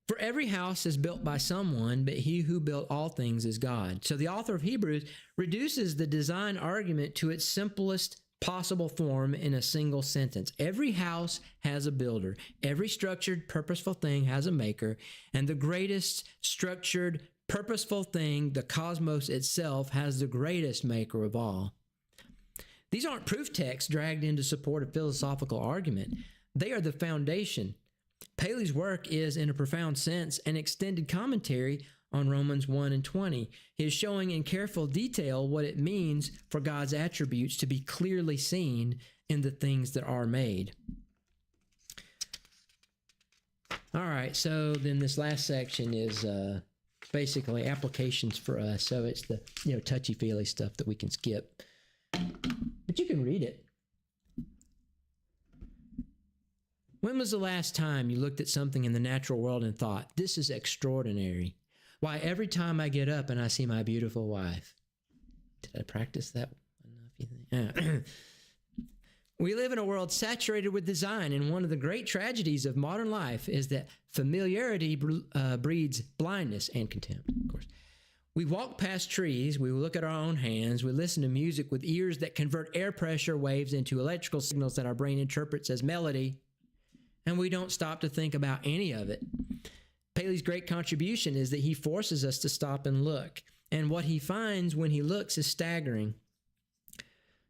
Speaker 2: For every house is built by someone, but he who built all things is God. So the author of Hebrews reduces the design argument to its simplest possible form in a single sentence. Every house has a builder. Every structured, purposeful thing has a maker. And the greatest structured, purposeful thing, the cosmos itself, has the greatest maker of all. These aren't proof texts dragged in to support a philosophical argument. They are the foundation. Paley's work is, in a profound sense, an extended commentary on Romans 1:20. He is showing in careful detail what it means for God's attributes to be clearly seen in the things that are made. All right, so then this last section is basically applications for us. So it's the touchy-feely stuff that we can skip. But you can read it. When was the last time you looked at something in the natural world and thought, this is extraordinary? Why, every time I get up and I see my beautiful wife. Did I practice that enough, you think? We live in a world saturated with design, and one of the great tragedies of modern life is that familiarity breeds blindness and contempt, of course. We walk past trees, we look at our own hands, we listen to music with ears that convert air pressure waves into electrical signals that our brain interprets as melody. and we don't stop to think about any of it. Paley's great contribution is that he forces us to stop and look, and what he finds when he looks is staggering.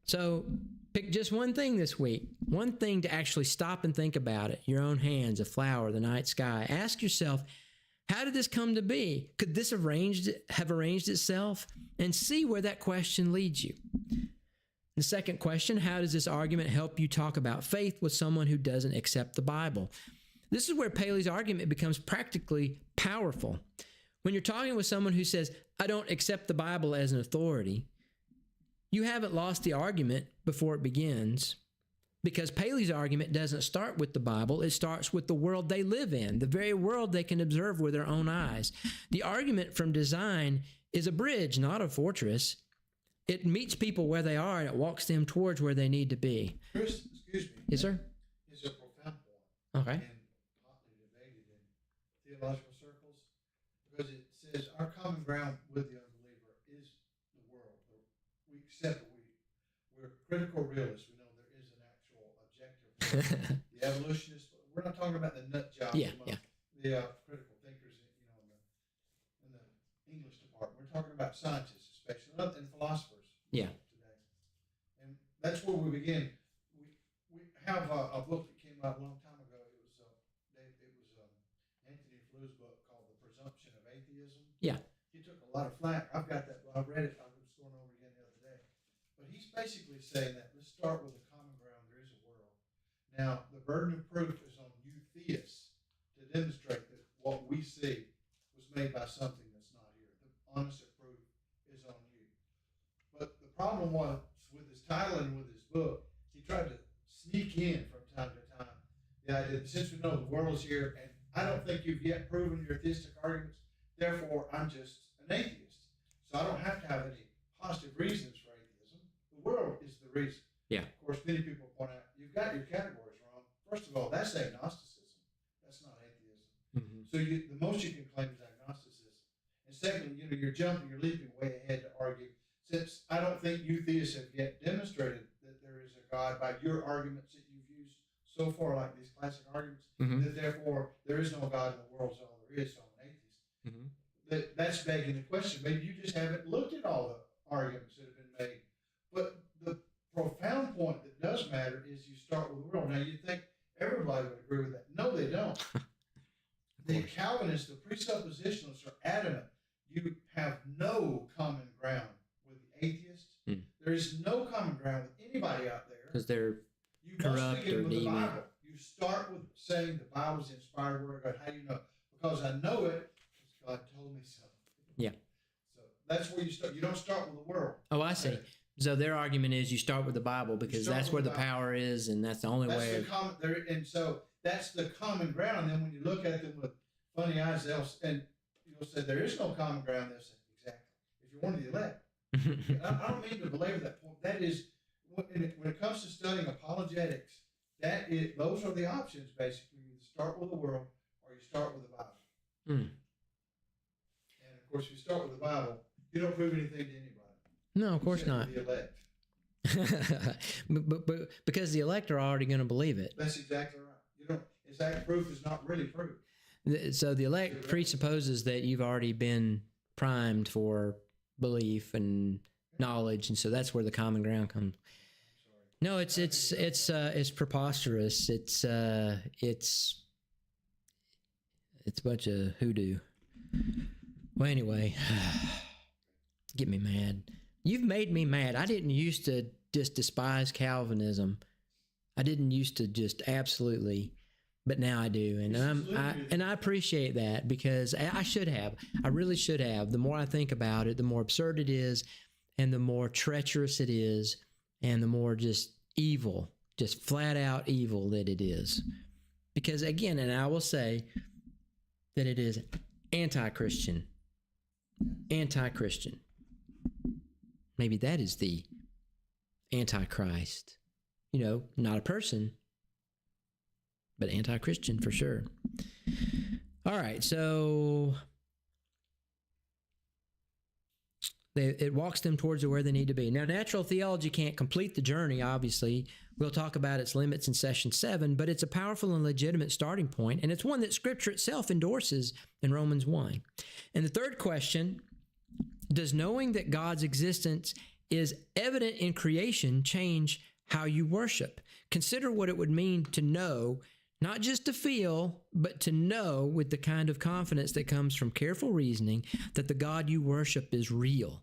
Speaker 2: So pick just one thing this week, one thing to actually stop and think about it. Your own hands, a flower, the night sky. Ask yourself, how did this come to be? Could this have arranged itself? And see where that question leads you. The second question, how does this argument help you talk about faith with someone who doesn't accept the Bible? This is where Paley's argument becomes practically powerful. When you're talking with someone who says, I don't accept the Bible as an authority, you haven't lost the argument before it begins, because Paley's argument doesn't start with the Bible. It starts with the world they live in, the very world they can observe with their own eyes. The argument from design is a bridge, not a fortress. It meets people where they are, and it walks them towards where they need to be.
Speaker 1: Chris, excuse me.
Speaker 2: Yes, sir?
Speaker 1: It's a profound point.
Speaker 2: Okay.
Speaker 1: And hotly debated in theological circles, because it says our common ground with the unbeliever is the world. We accept it. We're critical realists. We know there is an actual objective. The evolutionists, we're not talking about the nut jobs.
Speaker 2: Yeah.
Speaker 1: The critical thinkers, in the English department. We're talking about scientists, especially, and philosophers.
Speaker 2: Yeah.
Speaker 1: Today, and that's where we begin. We have a book that came out a long time ago. It was Anthony Fleur's book called The Presumption of Atheism.
Speaker 2: Yeah.
Speaker 1: He took a lot of flack. I've got that. I've read it. I was going over it again the other day. But he's basically saying that let's start with a common ground. There is a world. Now, the burden of proof is on you theists to demonstrate that what we see was made by something that's not here. The honest proof is on you. But the problem was with his title and with his book, he tried to sneak in from time to time the idea that since we know the world is here, and I don't think you've yet proven your theistic arguments, therefore I'm just an atheist. So I don't have to have any positive reasons for atheism. The world is the reason.
Speaker 2: Yeah.
Speaker 1: Of course, many people point out, you've got your categories wrong. First of all, that's agnosticism. That's not atheism.
Speaker 2: Mm-hmm.
Speaker 1: So the most you can claim is agnosticism. And secondly, you're leaping way ahead to argue, since I don't think you theists have yet demonstrated that there is a God by your arguments that you've used so far, like these classic arguments, that therefore there is no God in the world, so all there is, so I'm an atheist. That's begging the question. Maybe you just haven't looked at all the arguments that have been made. But the profound point that does matter is you start with the world. Now, you'd think everybody would agree with that. No, they don't. The Calvinists, the presuppositionalists are adamant. You have no common ground with the atheists. There is no common ground with anybody out there.
Speaker 2: Because they're
Speaker 1: You
Speaker 2: corrupt
Speaker 1: must begin
Speaker 2: or
Speaker 1: with the
Speaker 2: deviant.
Speaker 1: Bible. You start with saying the Bible is the inspired word of God. How do you know? Because I know it, because God told me so.
Speaker 2: Yeah.
Speaker 1: So that's where you start. You don't start with the world.
Speaker 2: Oh, I see. So their argument is you start with the Bible because
Speaker 1: start
Speaker 2: that's
Speaker 1: with
Speaker 2: where
Speaker 1: the
Speaker 2: the
Speaker 1: Bible.
Speaker 2: power is, and that's the only
Speaker 1: That's
Speaker 2: way.
Speaker 1: the common there, and so that's the common ground. And then when you look at them with funny eyes, you'll say there is no common ground. They'll say exactly. If you're one of the elect, I don't mean to belabor that point. That is when it comes to studying apologetics. Those are the options basically. You start with the world, or you start with the Bible. And of course, if you start with the Bible, you don't prove anything to anybody.
Speaker 2: No, of course not.
Speaker 1: The elect.
Speaker 2: but because the elect are already going to believe it.
Speaker 1: That's exactly right. You don't. Exact proof is not really proof.
Speaker 2: So the elect presupposes that you've already been primed for belief and knowledge, and so that's where the common ground comes. No, it's preposterous. It's a bunch of hoodoo. Well, anyway, get me mad. You've made me mad. I didn't used to just despise Calvinism. I didn't used to just absolutely, but now I do, and I appreciate that because I should have. I really should have. The more I think about it, the more absurd it is, and the more treacherous it is, and the more just evil, just flat out evil that it is. Because again, and I will say that it is anti-Christian. Anti-Christian. Maybe that is the Antichrist. Not a person, but anti-Christian for sure. All right, so It walks them towards where they need to be. Now, natural theology can't complete the journey, obviously. We'll talk about its limits in session 7, but it's a powerful and legitimate starting point, and it's one that Scripture itself endorses in Romans 1. And the third question, does knowing that God's existence is evident in creation change how you worship? Consider what it would mean to know, not just to feel, but to know with the kind of confidence that comes from careful reasoning that the God you worship is real,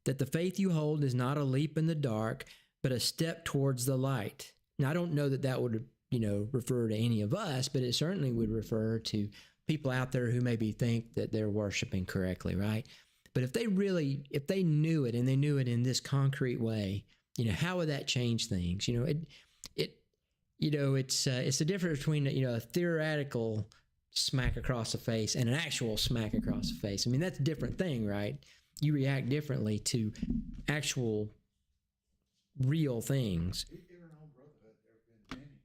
Speaker 2: that the faith you hold is not a leap in the dark, but a step towards the light. Now, I don't know that that would, refer to any of us, but it certainly would refer to people out there who maybe think that they're worshiping correctly, right? But if they knew it and they knew it in this concrete way, how would that change things? It's the difference between a theoretical smack across the face and an actual smack across the face. I mean, that's a different thing, right? You react differently to actual real things.
Speaker 1: Even in our own brotherhood, there have been many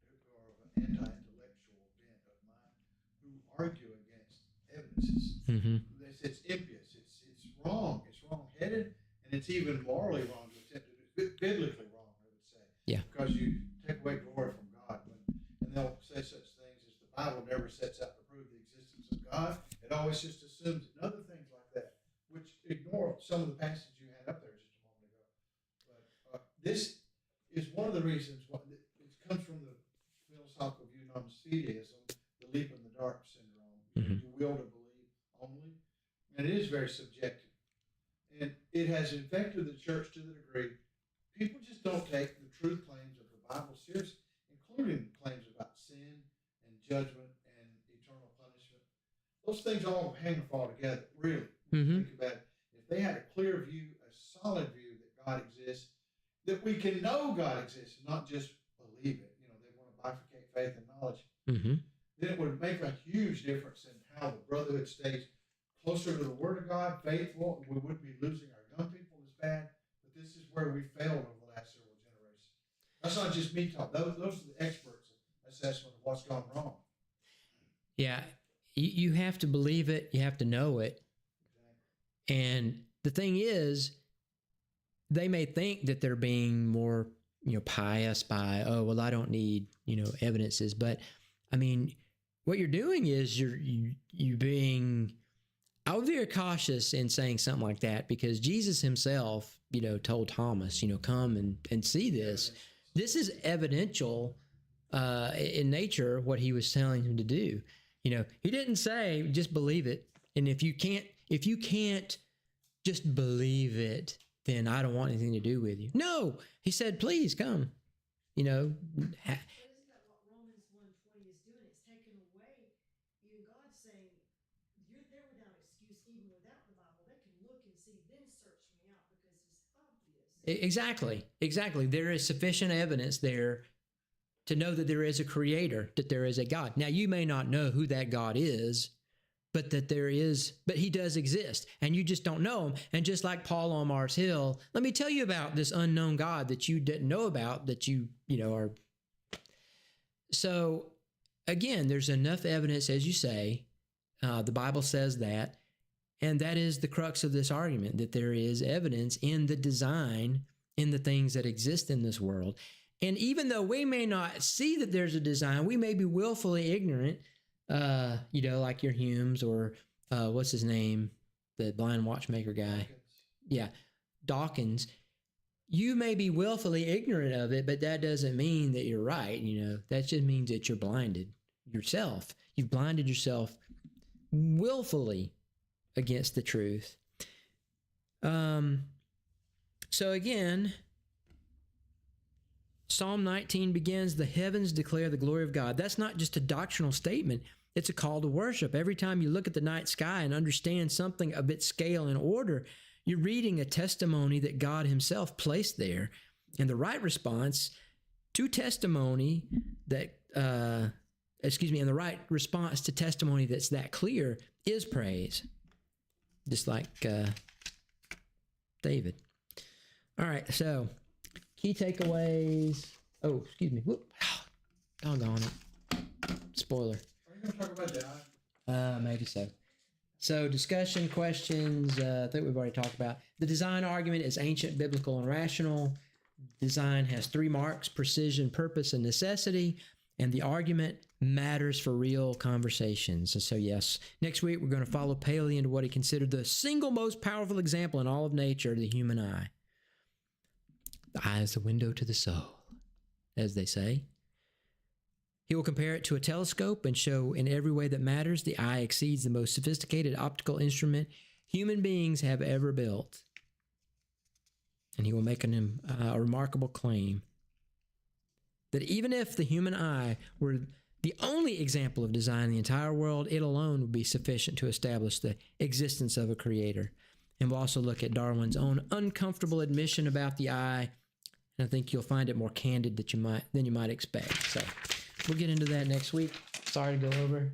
Speaker 1: who are of an anti-intellectual bent of mind who argue against evidences.
Speaker 2: Mm-hmm.
Speaker 1: They say it's impious, it's wrong, it's wrong-headed, and it's even morally wrong to attempt to do it. Biblically wrong, I would say.
Speaker 2: Yeah.
Speaker 1: Because you take away glory from God. And they'll say such things as the Bible never sets out to prove the existence of God. It always just assumes it, and other things like that, which ignore some of the passages you had up there just a moment ago. But this is one of the reasons why it comes from the philosophical view known as fideism, the leap in the dark syndrome.
Speaker 2: Mm-hmm.
Speaker 1: You will to believe only. And it is very subjective. And it has infected the church to the degree people just don't take the truth claims of the Bible seriously, including claims about sin and judgment and eternal punishment. Those things all hang and fall together, really. When you think about it, if they had a clear view, a solid view that God exists, that we can know God exists, and not just believe it. They want to bifurcate faith and knowledge.
Speaker 2: Mm-hmm.
Speaker 1: Then it would make a huge difference in how the brotherhood stays closer to the Word of God, faithful. We wouldn't be losing our young people as bad. But this is where we failed over the last several generations. That's not just me talking. Those are the experts' assessment of what's gone wrong.
Speaker 2: Yeah, you have to believe it. You have to know it.
Speaker 1: Exactly.
Speaker 2: And the thing is, they may think that they're being more, pious by, I don't need, evidences. But I mean, what you're doing is you being. I would be very cautious in saying something like that because Jesus himself, told Thomas, come and see this. This is evidential in nature what he was telling him to do. He didn't say just believe it, and if you can't just believe it, then I don't want anything to do with you. No, he said, please come.
Speaker 3: But isn't that what Romans 1:20 is doing? It's taken away, even God saying, they're without excuse, even without the Bible. They can look and see, then search me out because it's obvious.
Speaker 2: Exactly. There is sufficient evidence there to know that there is a creator, that there is a God. Now, you may not know who that God is, but he does exist, and you just don't know him. And just like Paul on Mars Hill, let me tell you about this unknown God that you didn't know about, that you are. So, again, there's enough evidence, as you say. The Bible says that, and that is the crux of this argument, that there is evidence in the design, in the things that exist in this world. And even though we may not see that there's a design, we may be willfully ignorant, like your Humes or what's his name, the blind watchmaker guy. Yeah, Dawkins. You may be willfully ignorant of it, but that doesn't mean that you're right. That just means that you're blinded yourself. You've blinded yourself willfully against the truth. So again, Psalm 19 begins, the heavens declare the glory of God. That's not just a doctrinal statement. It's a call to worship. Every time you look at the night sky and understand something of its scale and order, you're reading a testimony that God himself placed there. And the right response to testimony that, and the right response to testimony that's that clear is praise. Just like David. All right, so key takeaways. Oh, excuse me. Whoop. Doggone it. Spoiler.
Speaker 1: Are you going to talk about that?
Speaker 2: Maybe so. So discussion, questions, I think we've already talked about. The design argument is ancient, biblical, and rational. Design has 3 marks: precision, purpose, and necessity. And the argument matters for real conversations. And so, yes, next week we're going to follow Paley into what he considered the single most powerful example in all of nature, the human eye. The eye is the window to the soul, as they say. He will compare it to a telescope and show in every way that matters the eye exceeds the most sophisticated optical instrument human beings have ever built. And he will make a remarkable claim that even if the human eye were the only example of design in the entire world, it alone would be sufficient to establish the existence of a creator. And we'll also look at Darwin's own uncomfortable admission about the eye. And I think you'll find it more candid than you might expect. So we'll get into that next week. Sorry to go over.